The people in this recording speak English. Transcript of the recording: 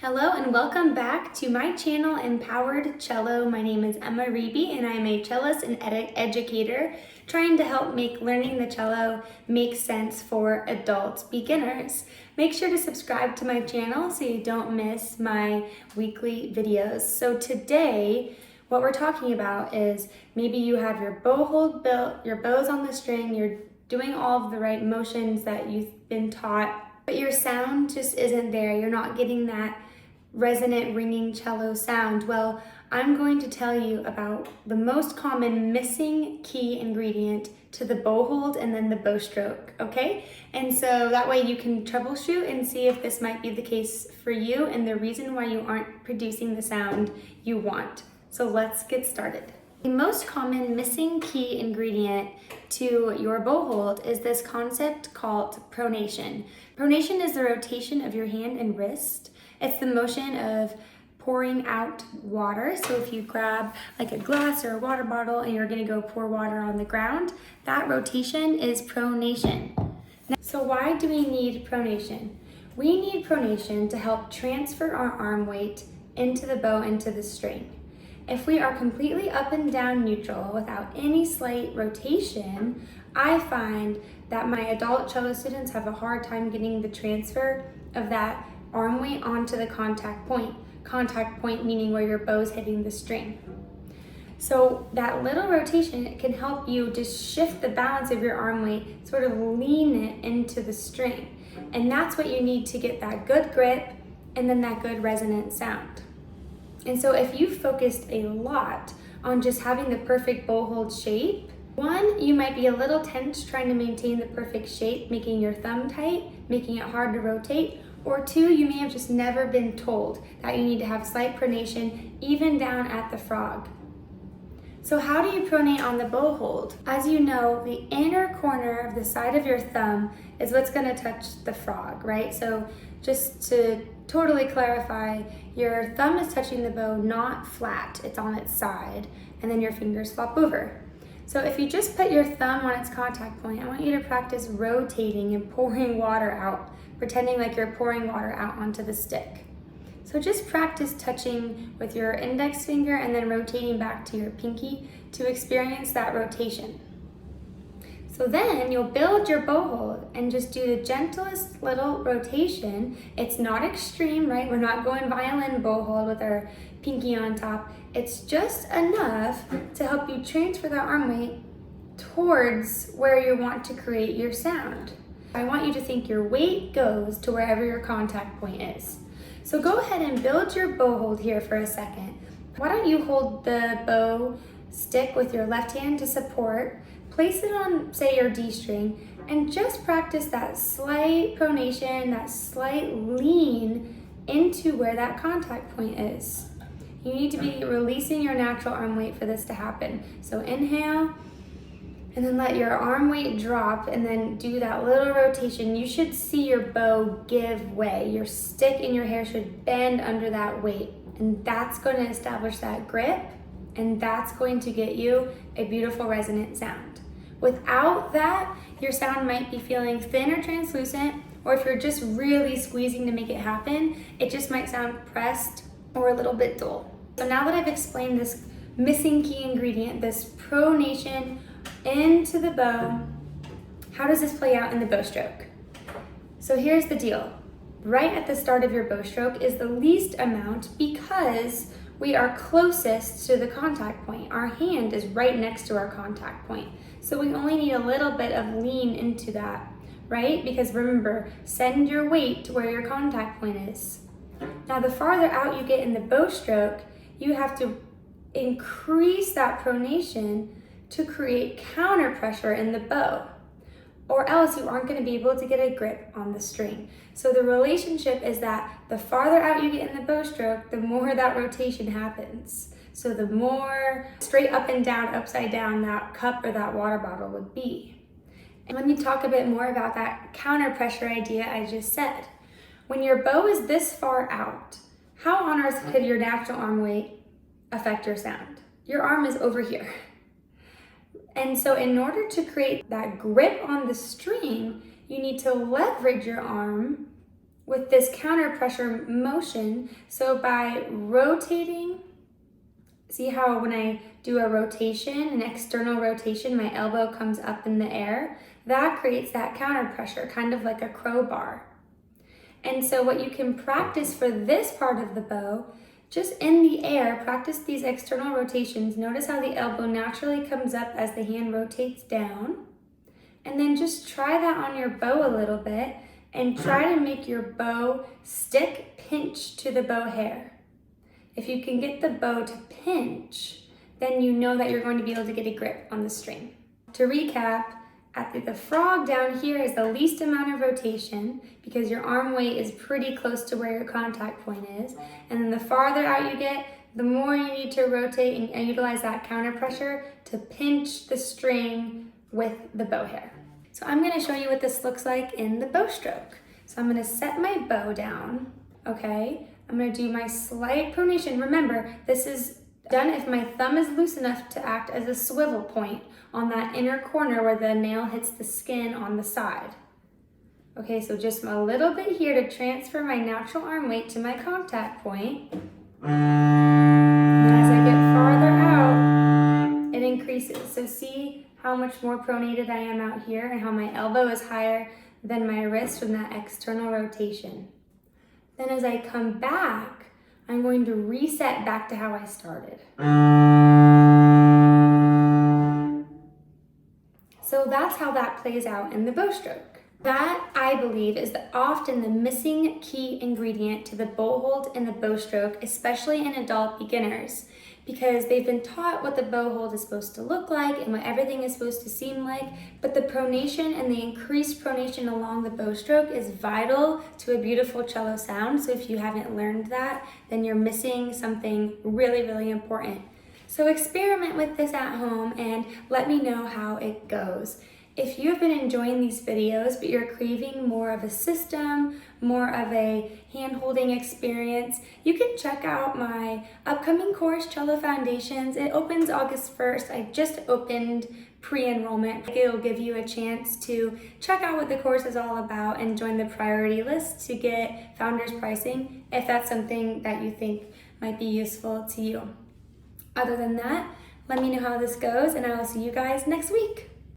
Hello and welcome back to my channel, Empowered Cello. My name is Emma Reeby and I'm a cellist and educator trying to help make learning the cello make sense for adult beginners. Make sure to subscribe to my channel so you don't miss my weekly videos. So today, what we're talking about is maybe you have your bow hold built, your bow's on the string, you're doing all of the right motions that you've been taught, but your sound just isn't there. You're not getting that resonant ringing cello sound. Well, I'm going to tell you about the most common missing key ingredient to the bow hold and then the bow stroke, okay? And so that way you can troubleshoot and see if this might be the case for you and the reason why you aren't producing the sound you want. So let's get started. The most common missing key ingredient to your bow hold is this concept called pronation. Pronation is the rotation of your hand and wrist. It's the motion of pouring out water. So if you grab like a glass or a water bottle and you're gonna go pour water on the ground, that rotation is pronation. So why do we need pronation? We need pronation to help transfer our arm weight into the bow, into the string. If we are completely up and down neutral without any slight rotation, I find that my adult cello students have a hard time getting the transfer of that arm weight onto the contact point. Contact point meaning where your bow's hitting the string. So that little rotation can help you just shift the balance of your arm weight, sort of lean it into the string. And that's what you need to get that good grip and then that good resonant sound. And so if you focused a lot on just having the perfect bow hold shape, one, you might be a little tense trying to maintain the perfect shape, making your thumb tight, making it hard to rotate, or two, you may have just never been told that you need to have slight pronation even down at the frog. So how do you pronate on the bow hold? As you know, the inner corner of the side of your thumb is what's gonna touch the frog, right? So just to totally clarify, your thumb is touching the bow not flat, it's on its side, and then your fingers flop over. So if you just put your thumb on its contact point, I want you to practice rotating and pouring water out, pretending like you're pouring water out onto the stick. So just practice touching with your index finger and then rotating back to your pinky to experience that rotation. So then you'll build your bow hold and just do the gentlest little rotation. It's not extreme, right? We're not going violin bow hold with our pinky on top. It's just enough to help you transfer the arm weight towards where you want to create your sound. I want you to think your weight goes to wherever your contact point is. So go ahead and build your bow hold here for a second. Why don't you hold the bow stick with your left hand to support, place it on, say, your D string, and just practice that slight pronation, that slight lean into where that contact point is. You need to be releasing your natural arm weight for this to happen. So inhale, and then let your arm weight drop and then do that little rotation. You should see your bow give way. Your stick and your hair should bend under that weight. And that's going to establish that grip, and that's going to get you a beautiful resonant sound. Without that, your sound might be feeling thin or translucent, or if you're just really squeezing to make it happen, it just might sound pressed or a little bit dull. So now that I've explained this missing key ingredient, this pronation into the bow, how does this play out in the bow stroke? So here's the deal. Right at the start of your bow stroke is the least amount because we are closest to the contact point. Our hand is right next to our contact point. So we only need a little bit of lean into that, right? Because remember, send your weight to where your contact point is. Now the farther out you get in the bow stroke, you have to increase that pronation to create counter pressure in the bow, or else you aren't going to be able to get a grip on the string. So the relationship is that the farther out you get in the bow stroke, the more that rotation happens. So the more straight up and down, upside down that cup or that water bottle would be. And let me talk a bit more about that counter pressure idea I just said. When your bow is this far out, how on earth could your natural arm weight affect your sound? Your arm is over here. And so in order to create that grip on the string, you need to leverage your arm with this counter pressure motion. So by rotating, see how when I do a rotation, an external rotation, my elbow comes up in the air? That creates that counter pressure, kind of like a crowbar. And so what you can practice for this part of the bow, just in the air, practice these external rotations. Notice how the elbow naturally comes up as the hand rotates down. And then just try that on your bow a little bit and try to make your bow stick pinch to the bow hair. If you can get the bow to pinch, then you know that you're going to be able to get a grip on the string. To recap, at the frog down here is the least amount of rotation because your arm weight is pretty close to where your contact point is. And then the farther out you get, the more you need to rotate and utilize that counter pressure to pinch the string with the bow hair. So I'm going to show you what this looks like in the bow stroke. So I'm going to set my bow down, okay? I'm going to do my slight pronation. Remember, this is done if my thumb is loose enough to act as a swivel point on that inner corner where the nail hits the skin on the side. Okay, so just a little bit here to transfer my natural arm weight to my contact point. And as I get farther out, it increases. So see how much more pronated I am out here and how my elbow is higher than my wrist from that external rotation. Then as I come back, I'm going to reset back to how I started. So that's how that plays out in the bow stroke. That, I believe, is often the missing key ingredient to the bow hold and the bow stroke, especially in adult beginners, because they've been taught what the bow hold is supposed to look like and what everything is supposed to seem like, but the pronation and the increased pronation along the bow stroke is vital to a beautiful cello sound. So if you haven't learned that, then you're missing something really, really important. So experiment with this at home and let me know how it goes. If you have been enjoying these videos, but you're craving more of a system, more of a hand-holding experience, you can check out my upcoming course, Cello Foundations. It opens August 1st. I just opened pre-enrollment. It'll give you a chance to check out what the course is all about and join the priority list to get founder's pricing if that's something that you think might be useful to you. Other than that, let me know how this goes and I will see you guys next week.